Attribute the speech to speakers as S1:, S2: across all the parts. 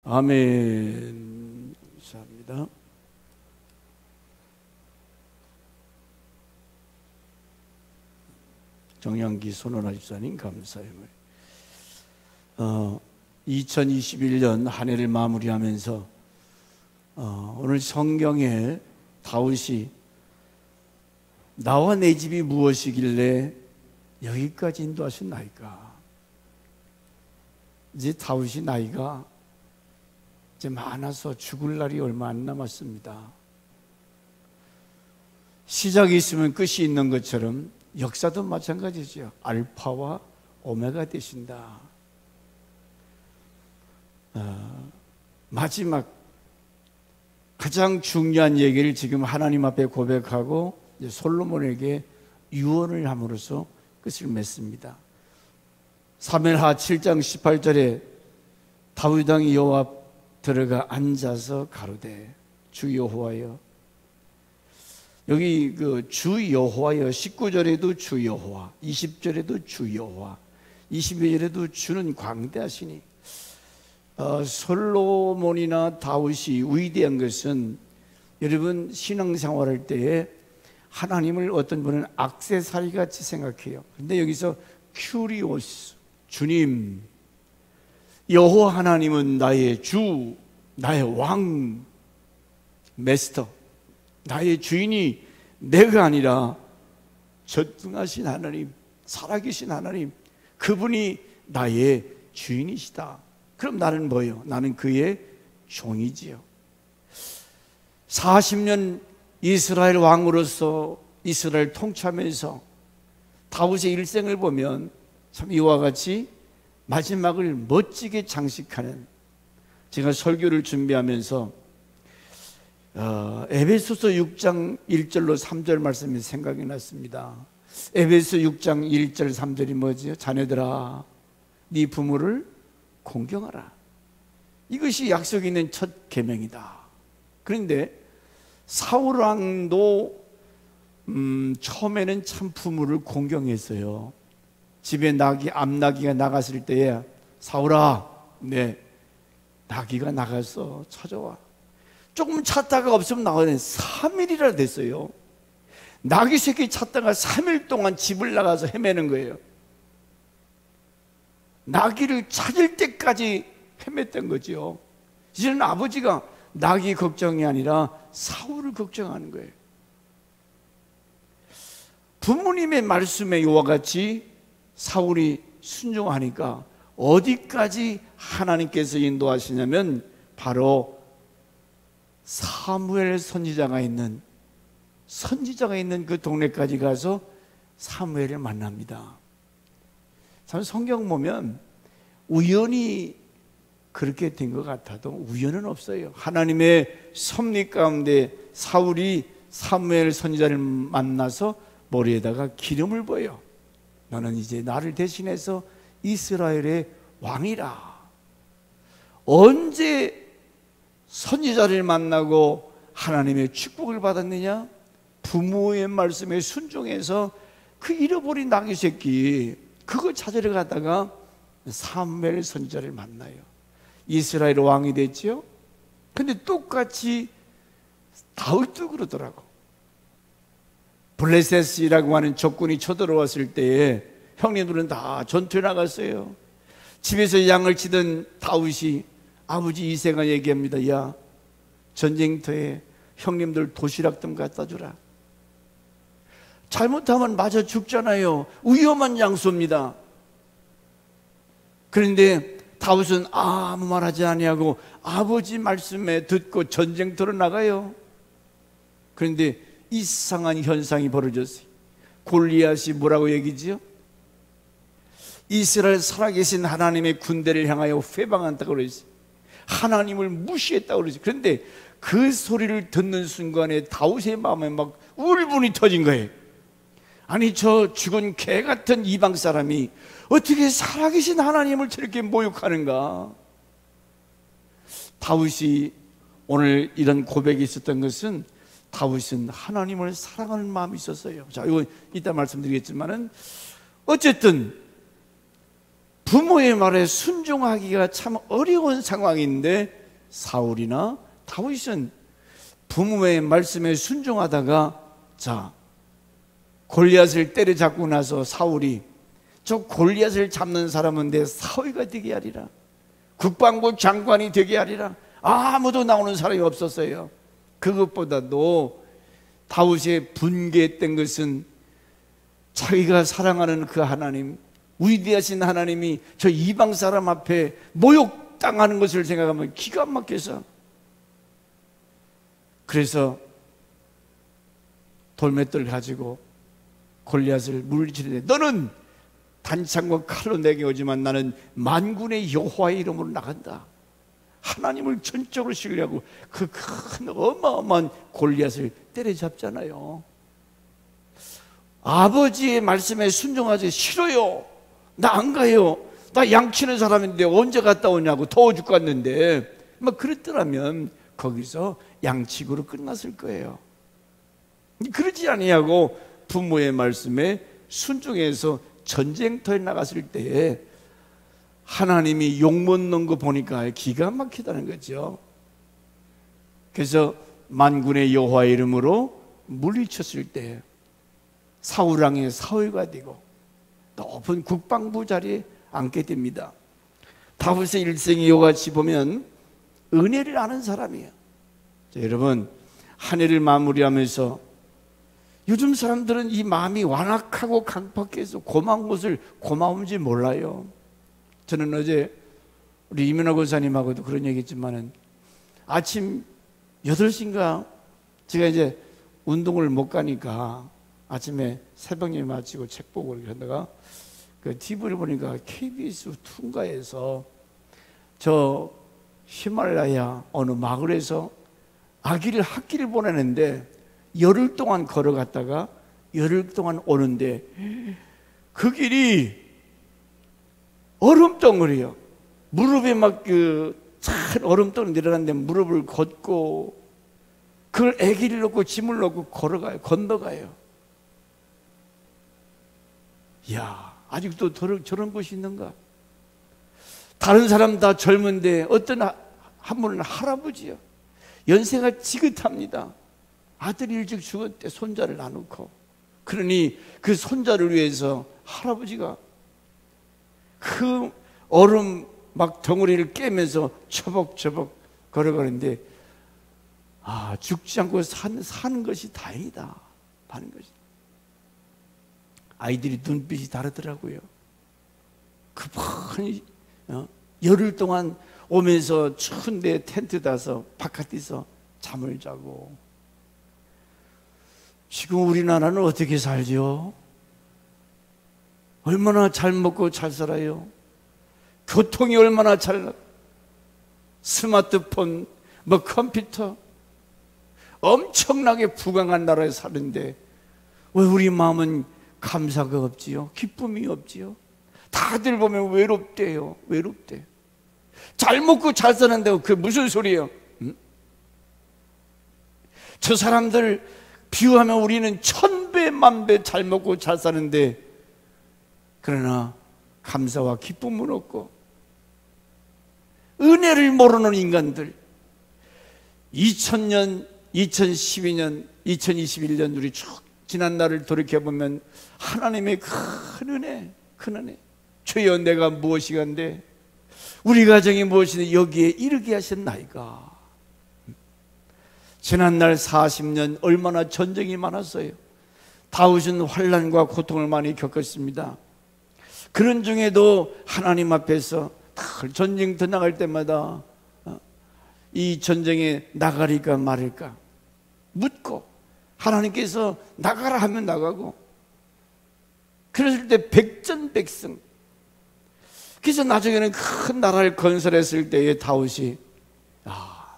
S1: 아멘. 감사합니다. 정양기 손원아 집사님 감사해요. 2021년 한 해를 마무리하면서 오늘 성경에 다윗이 나와 내 집이 무엇이길래 여기까지 인도하셨나이까. 이제 다윗이 나이가 이제 많아서 죽을 날이 얼마 안 남았습니다. 시작이 있으면 끝이 있는 것처럼 역사도 마찬가지죠. 알파와 오메가 되신다. 마지막 가장 중요한 얘기를 지금 하나님 앞에 고백하고 이제 솔로몬에게 유언을 함으로써 끝을 맺습니다. 사무엘하 7장 18절에 다윗 왕이 여호와 앞 들어가 앉아서 가로되 주 여호와여. 여기 그 주 여호와여 19절에도 주 여호와, 20절에도 주 여호와, 22절에도 주는 광대하시니. 솔로몬이나 다윗이 위대한 것은 여러분 신앙생활할 때에 하나님을 어떤 분은 액세서리 같이 생각해요. 그런데 여기서 큐리오스, 주님, 여호와 하나님은 나의 주, 나의 왕, 메스터, 나의 주인이 내가 아니라 전능하신 하나님, 살아계신 하나님, 그분이 나의 주인이시다. 그럼 나는 뭐예요? 나는 그의 종이지요. 40년 이스라엘 왕으로서 이스라엘 통치하면서 다윗의 일생을 보면 참 이와 같이 마지막을 멋지게 장식하는, 제가 설교를 준비하면서 에베소서 6장 1절로 3절 말씀이 생각이 났습니다. 에베소 6장 1절 3절이 뭐지요? 자녀들아 네 부모를 공경하라. 이것이 약속 있는 첫 계명이다. 그런데 사울 왕도 처음에는 참 부모를 공경했어요. 집에 암나귀가 나갔을 때에 사울아, 네, 나귀가 나가서 찾아와. 조금 찾다가 없으면 나가는 3일이라 됐어요. 나귀 새끼 찾다가 3일 동안 집을 나가서 헤매는 거예요. 나귀를 찾을 때까지 헤맸던 거죠. 이제는 아버지가 나귀 걱정이 아니라 사울을 걱정하는 거예요. 부모님의 말씀에 이와 같이 사울이 순종하니까 어디까지 하나님께서 인도하시냐면 바로 사무엘 선지자가 있는 그 동네까지 가서 사무엘을 만납니다. 참 성경 보면 우연히 그렇게 된 것 같아도 우연은 없어요. 하나님의 섭리 가운데 사울이 사무엘 선지자를 만나서 머리에다가 기름을 부어요. 너는 이제 나를 대신해서 이스라엘의 왕이라. 언제 선지자를 만나고 하나님의 축복을 받았느냐? 부모의 말씀에 순종해서 그 잃어버린 나귀 새끼 그걸 찾으러 가다가 사무엘 선지자를 만나요. 이스라엘 왕이 됐죠. 근데 똑같이 다윗도 그러더라고. 블레셋이라고 하는 적군이 쳐들어왔을 때에 형님들은 다 전투에 나갔어요. 집에서 양을 치던 다윗이 아버지 이새가 얘기합니다. 야, 전쟁터에 형님들 도시락 좀 갖다 주라. 잘못하면 맞아 죽잖아요. 위험한 장소입니다. 그런데 다윗은 아무 말하지 아니하고 아버지 말씀에 듣고 전쟁터로 나가요. 그런데 이상한 현상이 벌어졌어요. 골리앗이 뭐라고 얘기지요? 이스라엘 살아계신 하나님의 군대를 향하여 회방한다고 그랬어요. 하나님을 무시했다고 그랬어요. 그런데 그 소리를 듣는 순간에 다윗의 마음에 막 울분이 터진 거예요. 아니 저 죽은 개 같은 이방 사람이 어떻게 살아계신 하나님을 저렇게 모욕하는가? 다윗이 오늘 이런 고백이 있었던 것은 다윗은 하나님을 사랑하는 마음이 있었어요. 자, 이거 이따 말씀드리겠지만은 어쨌든 부모의 말에 순종하기가 참 어려운 상황인데 사울이나 다윗은 부모의 말씀에 순종하다가 자, 골리앗을 때려잡고 나서 사울이 저 골리앗을 잡는 사람은 내 사위가 되게 하리라, 국방부 장관이 되게 하리라. 아무도 나오는 사람이 없었어요. 그것보다도 다윗의 분개했던 것은 자기가 사랑하는 그 하나님, 위대하신 하나님이 저 이방 사람 앞에 모욕당하는 것을 생각하면 기가 막혀서, 그래서 돌맷돌 가지고 골리앗을 물리치는데 너는 단창과 칼로 내게 오지만 나는 만군의 여호와의 이름으로 나간다. 하나님을 전적으로 신뢰하고 그 큰 어마어마한 골리앗을 때려잡잖아요. 아버지의 말씀에 순종하지. 싫어요, 나 안 가요, 나 양치는 사람인데 언제 갔다 오냐고, 더워 죽겠는데, 막 그랬더라면 거기서 양치기로 끝났을 거예요. 그러지 아니하고 부모의 말씀에 순종해서 전쟁터에 나갔을 때에 하나님이 욕먹는 거 보니까 기가 막히다는 거죠. 그래서 만군의 여호와의 이름으로 물리쳤을 때 사울왕의 사위가 되고 높은 국방부 자리에 앉게 됩니다. 다윗의 일생이 이같이 보면 은혜를 아는 사람이에요. 자, 여러분, 한 해를 마무리하면서 요즘 사람들은 이 마음이 완악하고 강팍해서 고마운 것을 고마운지 몰라요. 저는 어제 우리 이민호 권사님하고도 그런 얘기 했지만은 아침 8시인가 제가 이제 운동을 못 가니까 아침에 새벽에 마치고 책 보고 이렇게 하다가 그 TV를 보니까 KBS 툰가에서 저 히말라야 어느 마을에서 아기를 학기를 보내는데 열흘 동안 걸어갔다가 열흘 동안 오는데 그 길이 얼음덩어리요. 무릎에 막 그 찬 얼음덩어리 내려가는데 무릎을 걷고 그걸 아기를 놓고 짐을 놓고 걸어가요. 건너가요. 이야, 아직도 저런 곳이 있는가? 다른 사람 다 젊은데 어떤 한 분은 할아버지요. 연세가 지긋합니다. 아들이 일찍 죽었대. 손자를 놔놓고. 그러니 그 손자를 위해서 할아버지가 그 얼음 막 덩어리를 깨면서 처벅처벅 걸어가는데 죽지 않고 사는 것이 다행이다 하는 것이. 아이들이 눈빛이 다르더라고요. 급한 열흘 동안 오면서 추운데 텐트 다서 바깥에서 잠을 자고. 지금 우리나라는 어떻게 살죠? 얼마나 잘 먹고 잘 살아요? 교통이 얼마나 잘, 스마트폰, 컴퓨터, 엄청나게 부강한 나라에 사는데 왜 우리 마음은 감사가 없지요? 기쁨이 없지요? 다들 보면 외롭대요. 외롭대. 잘 먹고 잘 사는데 그게 무슨 소리예요? 저 사람들 비유하면 우리는 1000배 만배 잘 먹고 잘 사는데 그러나 감사와 기쁨은 없고 은혜를 모르는 인간들. 2000년, 2012년, 2021년 우리 쭉 지난 날을 돌이켜보면 하나님의 큰 은혜, 큰 은혜. 주여 내가 무엇이간데 우리 가정이 무엇인데 여기에 이르게 하셨나이까. 지난날 40년 얼마나 전쟁이 많았어요. 다윗은 환난과 고통을 많이 겪었습니다. 그런 중에도 하나님 앞에서 전쟁터 나갈 때마다 이 전쟁에 나가리까 말일까 묻고 하나님께서 나가라 하면 나가고 그랬을 때 백전백승. 그래서 나중에는 큰 나라를 건설했을 때에 다윗이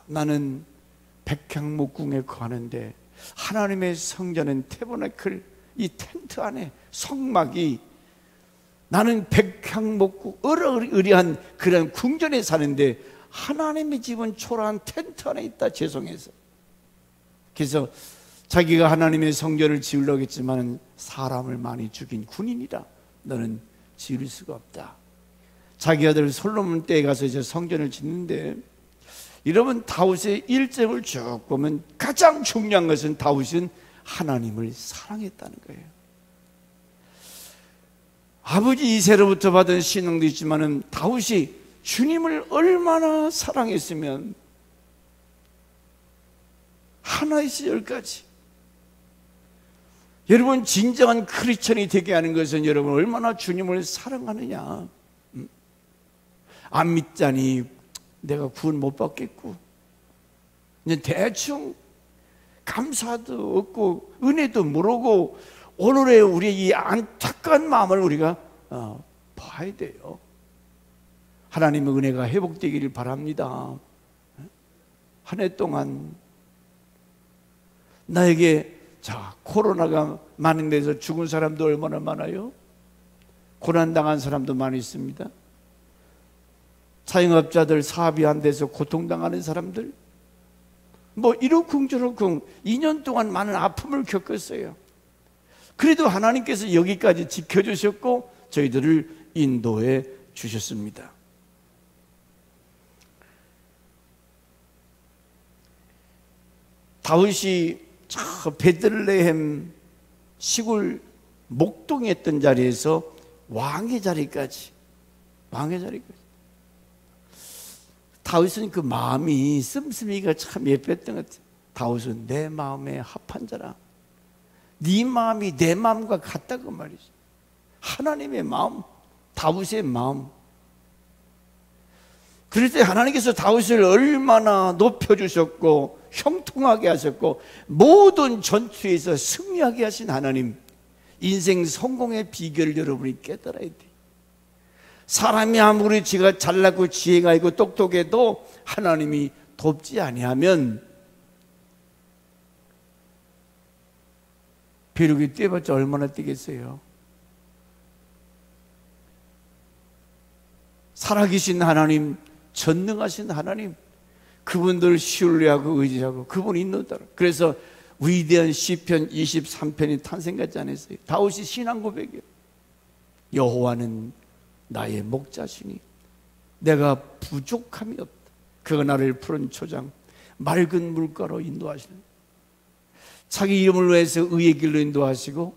S1: 나는 백향목궁에 거하는데 하나님의 성전은 태버나클 이 텐트 안에 성막이 나는 백향목궁 으리으리한 그런 궁전에 사는데 하나님의 집은 초라한 텐트 안에 있다. 죄송해서. 그래서 자기가 하나님의 성전을 지으려고 했지만 사람을 많이 죽인 군인이라 너는 지을 수가 없다. 자기 아들 솔로몬 때에 가서 이제 성전을 짓는데, 여러분 다윗의 일정을 쭉 보면 가장 중요한 것은 다윗은 하나님을 사랑했다는 거예요. 아버지 이새로부터 받은 신앙도 있지만은 다윗이 주님을 얼마나 사랑했으면 하나에서 열까지. 여러분 진정한 크리스천이 되게 하는 것은 여러분 얼마나 주님을 사랑하느냐. 안 믿자니 내가 구원 못 받겠고, 그냥 대충 감사도 없고 은혜도 모르고 오늘의 우리의 이 안타까운 마음을 우리가 봐야 돼요. 하나님의 은혜가 회복되기를 바랍니다. 한 해 동안 나에게 코로나가 많은 데서 죽은 사람도 얼마나 많아요? 고난당한 사람도 많이 있습니다. 자영업자들 사업이 안 돼서 고통당하는 사람들, 뭐 이러쿵저러쿵 2년 동안 많은 아픔을 겪었어요. 그래도 하나님께서 여기까지 지켜주셨고 저희들을 인도해 주셨습니다. 다윗이 저 베들레헴 시골 목동에 있던 자리에서 왕의 자리까지, 다윗은 그 마음이 씀씀이가 참 예뻤던 것 같아요. 다윗은 내 마음에 합한 자라. 네 마음이 내 마음과 같다고 말이죠. 하나님의 마음, 다윗의 마음. 그럴 때 하나님께서 다윗을 얼마나 높여주셨고 형통하게 하셨고 모든 전투에서 승리하게 하신 하나님, 인생 성공의 비결을 여러분이 깨달아야 돼요. 사람이 아무리 지가 잘나고 지혜가 있고 똑똑해도 하나님이 돕지 아니하면 벼룩이 뛰어봤자 얼마나 뛰겠어요. 살아계신 하나님, 전능하신 하나님, 그분들 신뢰하고 의지하고 그분이 있는다. 그래서 위대한 시편 23편이 탄생하지 않았어요. 다윗이 신앙 고백이에요. 여호와는 나의 목자시니 내가 부족함이 없다. 그가 나를 푸른 초장 맑은 물가로 인도하시는, 자기 이름을 위해서 의의 길로 인도하시고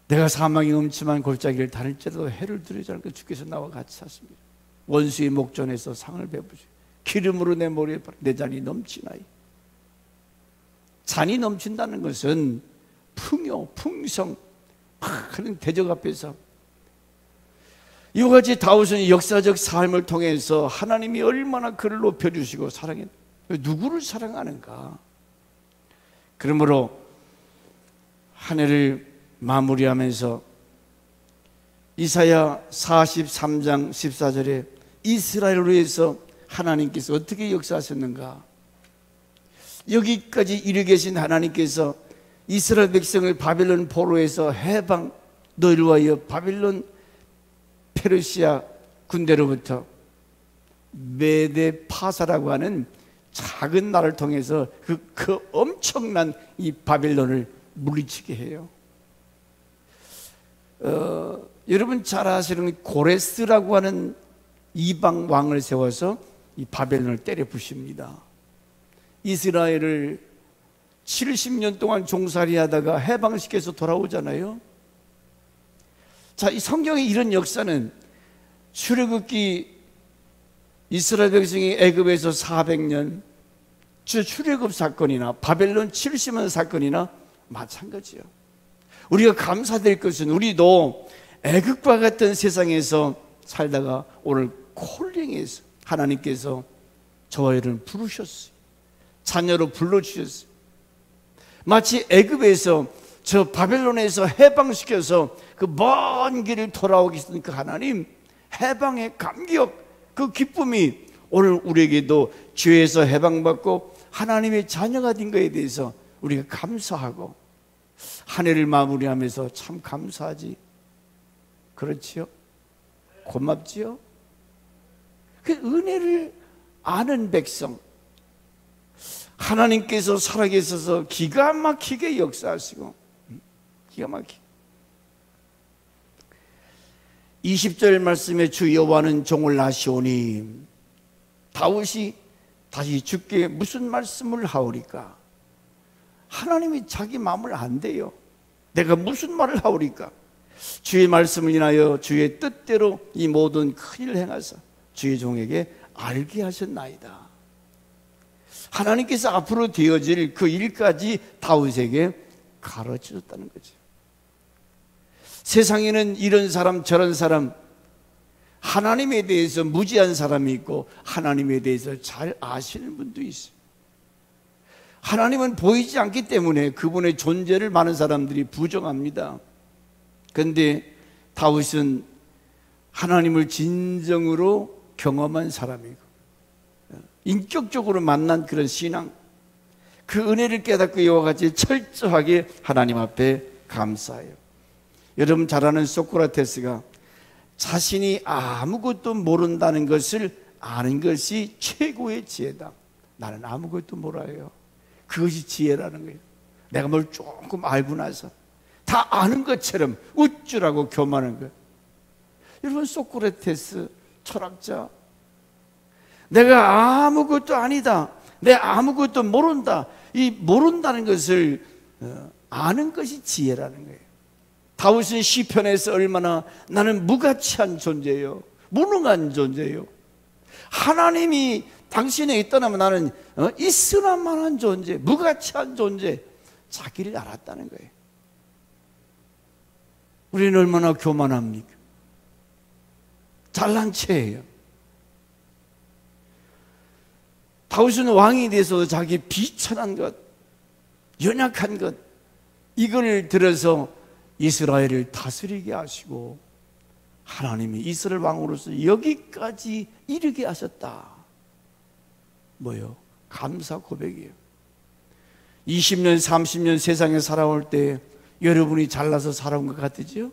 S1: 내가 사망의 음침한 골짜기를 다닐지라도 해를 두려지 않고 주께서 나와 같이 하십니다. 원수의 목전에서 상을 베푸시고 기름으로 내 머리에 내 잔이 넘치나이. 잔이 넘친다는 것은 풍요, 풍성, 그런 대적 앞에서 이와 같이 다윗은 역사적 삶을 통해서 하나님이 얼마나 그를 높여주시고 사랑했, 누구를 사랑하는가. 그러므로 한 해를 마무리하면서 이사야 43장 14절에 이스라엘을 위해서 하나님께서 어떻게 역사하셨는가, 여기까지 이르 계신 하나님께서 이스라엘 백성을 바벨론 포로에서 해방, 너희를 위하여 바벨론 페르시아 군대로부터 메데 파사라고 하는 작은 나라를 통해서 그 엄청난 이 바벨론을 물리치게 해요. 여러분 잘 아시는 고레스라고 하는 이방 왕을 세워서 이 바벨론을 때려 부십니다. 이스라엘을 70년 동안 종살이 하다가 해방시켜서 돌아오잖아요. 자, 이 성경의 이런 역사는 출애굽기 이스라엘 백성이 애굽에서 400년 출애굽 사건이나 바벨론 70년 사건이나 마찬가지예요. 우리가 감사될 것은 우리도 애굽과 같은 세상에서 살다가 오늘 콜링에서 하나님께서 저와 여러분을 부르셨어요. 자녀로 불러주셨어요. 마치 애굽에서 저 바벨론에서 해방시켜서 그 먼 길을 돌아오게 했던 그 하나님, 해방의 감격, 그 기쁨이 오늘 우리에게도 죄에서 해방받고 하나님의 자녀가 된 것에 대해서 우리가 감사하고 한 해를 마무리하면서 참 감사하지, 그렇지요? 고맙지요? 그 은혜를 아는 백성, 하나님께서 살아계셔서 기가 막히게 역사하시고, 기가 막히게 20절 말씀에 주 여호와는 종을 아시오니, 다윗이 다시 주께 무슨 말씀을 하오리까? 하나님이 자기 마음을 안 돼요. 내가 무슨 말을 하오리까? 주의 말씀을 인하여 주의 뜻대로 이 모든 큰일을 행하사 주의 종에게 알게 하셨나이다. 하나님께서 앞으로 되어질 그 일까지 다윗에게 가르쳐줬다는 거죠. 세상에는 이런 사람 저런 사람, 하나님에 대해서 무지한 사람이 있고 하나님에 대해서 잘 아시는 분도 있어요. 하나님은 보이지 않기 때문에 그분의 존재를 많은 사람들이 부정합니다. 그런데 다윗은 하나님을 진정으로 경험한 사람이고 인격적으로 만난 그런 신앙, 그 은혜를 깨닫고 이와 같이 철저하게 하나님 앞에 감사해요. 여러분 잘 아는 소크라테스가 자신이 아무것도 모른다는 것을 아는 것이 최고의 지혜다. 나는 아무것도 몰라요. 그것이 지혜라는 거예요. 내가 뭘 조금 알고 나서 다 아는 것처럼 우쭐하고 교만한 거예요. 여러분 소크라테스 철학자, 내가 아무것도 아니다, 내가 아무것도 모른다, 이 모른다는 것을 아는 것이 지혜라는 거예요. 다윗은 시편에서 얼마나 나는 무가치한 존재예요, 무능한 존재예요, 하나님이 당신에 있다면 나는 있으나 만한 존재, 무가치한 존재, 자기를 알았다는 거예요. 우리는 얼마나 교만합니까? 잘난 체예요. 다윗은 왕이 돼서 자기 비천한 것, 연약한 것, 이걸 들어서 이스라엘을 다스리게 하시고 하나님이 이스라엘 왕으로서 여기까지 이르게 하셨다. 뭐요? 감사 고백이에요. 20년, 30년 세상에 살아올 때 여러분이 잘나서 살아온 것 같으죠?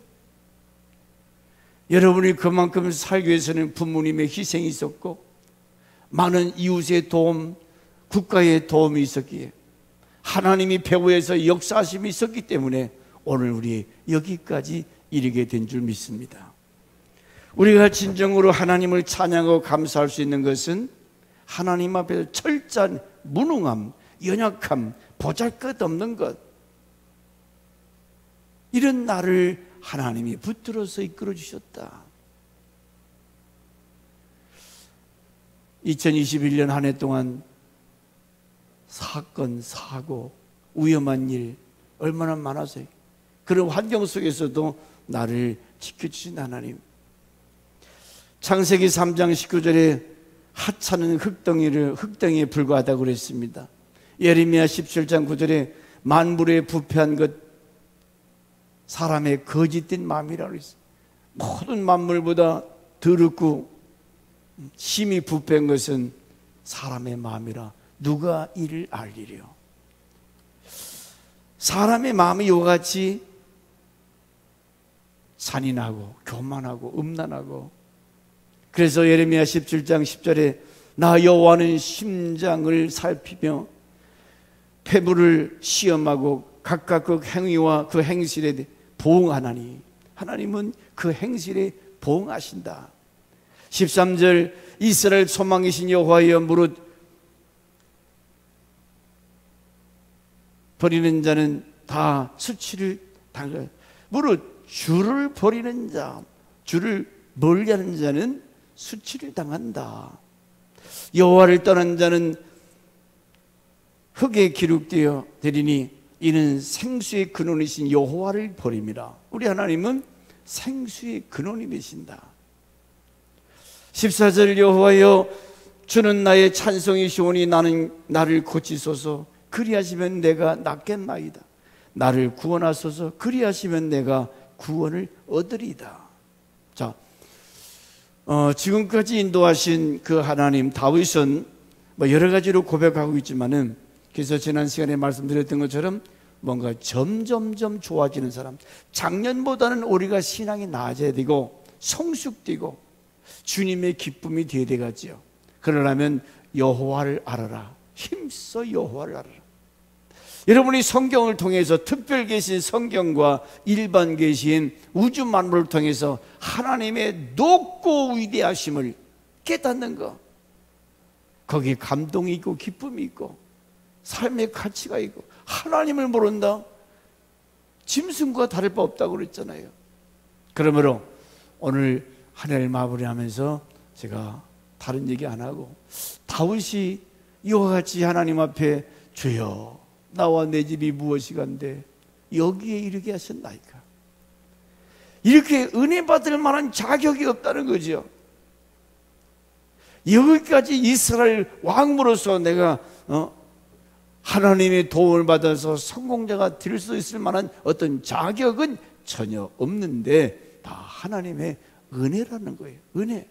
S1: 여러분이 그만큼 살기 위해서는 부모님의 희생이 있었고 많은 이웃의 도움, 국가의 도움이 있었기에 하나님이 배후에서 역사하심이 있었기 때문에 오늘 우리 여기까지 이르게 된 줄 믿습니다. 우리가 진정으로 하나님을 찬양하고 감사할 수 있는 것은 하나님 앞에서 철저한 무능함, 연약함, 보잘것없는 것, 이런 나를 하나님이 붙들어서 이끌어 주셨다. 2021년 한 해 동안 사건, 사고, 위험한 일 얼마나 많았어요. 그런 환경 속에서도 나를 지켜주신 하나님. 창세기 3장 19절에 하찮은 흙덩이에 불과하다고 그랬습니다. 예레미야 17장 9절에 만물에 부패한 것, 사람의 거짓된 마음이라고 했어요. 모든 만물보다 더럽고 심히 부패한 것은 사람의 마음이라 누가 이를 알리려. 사람의 마음이 이와 같이 잔인하고 교만하고 음란하고, 그래서 예레미야 17장 10절에 나 여호와는 심장을 살피며 폐부를 시험하고 각각 그 행위와 그 행실에 보응하나니, 하나님은 그 행실에 보응하신다. 13절 이스라엘 소망이신 여호와여 무릇 버리는 자는 다 수치를 당할, 무릇 주를 버리는 자, 주를 멀리하는 자는 수치를 당한다. 여호와를 떠난 자는 흙에 기록되어 되리니 이는 생수의 근원이신 여호와를 버림이라. 우리 하나님은 생수의 근원이 되신다. 14절 여호와여 주는 나의 찬송이시오니 나는 나를 고치소서. 그리하시면 내가 낫겠나이다. 나를 구원하소서. 그리하시면 내가 구원을 얻으리이다. 자, 지금까지 인도하신 그 하나님, 다윗은 여러 가지로 고백하고 있지만은, 그래서 지난 시간에 말씀드렸던 것처럼 뭔가 점점점 좋아지는 사람, 작년보다는 우리가 신앙이 나아져야 되고 성숙되고 주님의 기쁨이 되어야 되겠지요. 그러려면 여호와를 알아라. 힘써 여호와를 알아라. 여러분이 성경을 통해서 특별 계신 성경과 일반 계신 우주 만물을 통해서 하나님의 높고 위대하심을 깨닫는 것, 거기에 감동이 있고 기쁨이 있고 삶의 가치가 있고, 하나님을 모른다? 짐승과 다를 바 없다고 그랬잖아요. 그러므로 오늘 한 해를 마무리하면서 제가 다른 얘기 안 하고, 다윗이 이와 같이 하나님 앞에 주여 나와 내 집이 무엇이간데 여기에 이르게 하셨나이까, 이렇게 은혜 받을 만한 자격이 없다는 거죠. 여기까지 이스라엘 왕으로서 내가 하나님의 도움을 받아서 성공자가 될 수 있을 만한 어떤 자격은 전혀 없는데 다 하나님의 은혜라는 거예요. 은혜.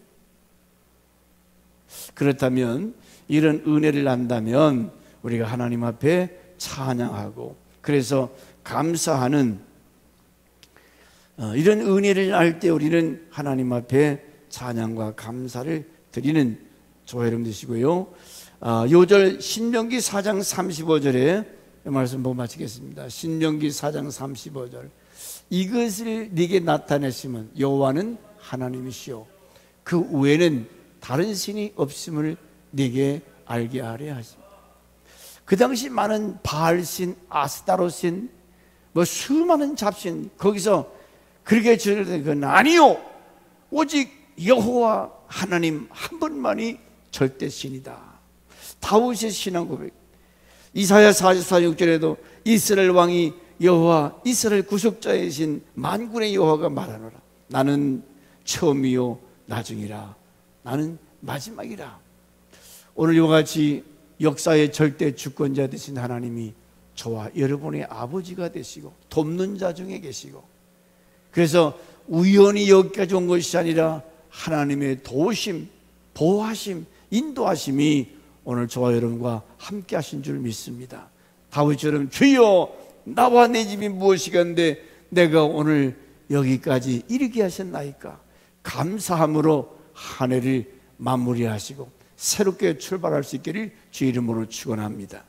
S1: 그렇다면 이런 은혜를 안다면 우리가 하나님 앞에 찬양하고, 그래서 감사하는, 이런 은혜를 알 때 우리는 하나님 앞에 찬양과 감사를 드리는 저와 여러분 되시고요. 요절 신명기 4장 35절에 말씀 보고 마치겠습니다. 신명기 4장 35절. 이것을 네게 나타내시면 여호와는 하나님이시오, 그 외에는 다른 신이 없음을 네게 알게 하려 하십니다. 그 당시 많은 바알신, 아스타로신, 수많은 잡신, 거기서 그렇게 저르던 건 아니요, 오직 여호와 하나님 한 분만이 절대 신이다. 다윗의 신앙 고백. 이사야 44, 6절에도 이스라엘 왕이 여호와 이스라엘 구속자이신 만군의 여호와가 말하노라. 나는 처음이요 나중이라, 나는 마지막이라. 오늘 이와 같이 역사의 절대 주권자 되신 하나님이 저와 여러분의 아버지가 되시고 돕는 자 중에 계시고, 그래서 우연히 여기까지 온 것이 아니라 하나님의 도우심, 보호하심, 인도하심이 오늘 저와 여러분과 함께 하신 줄 믿습니다. 다윗처럼 주여 나와 내 집이 무엇이간데 내가 오늘 여기까지 이르게 하셨나이까, 감사함으로 한 해를 마무리하시고 새롭게 출발할 수 있기를 주 이름으로 축원합니다.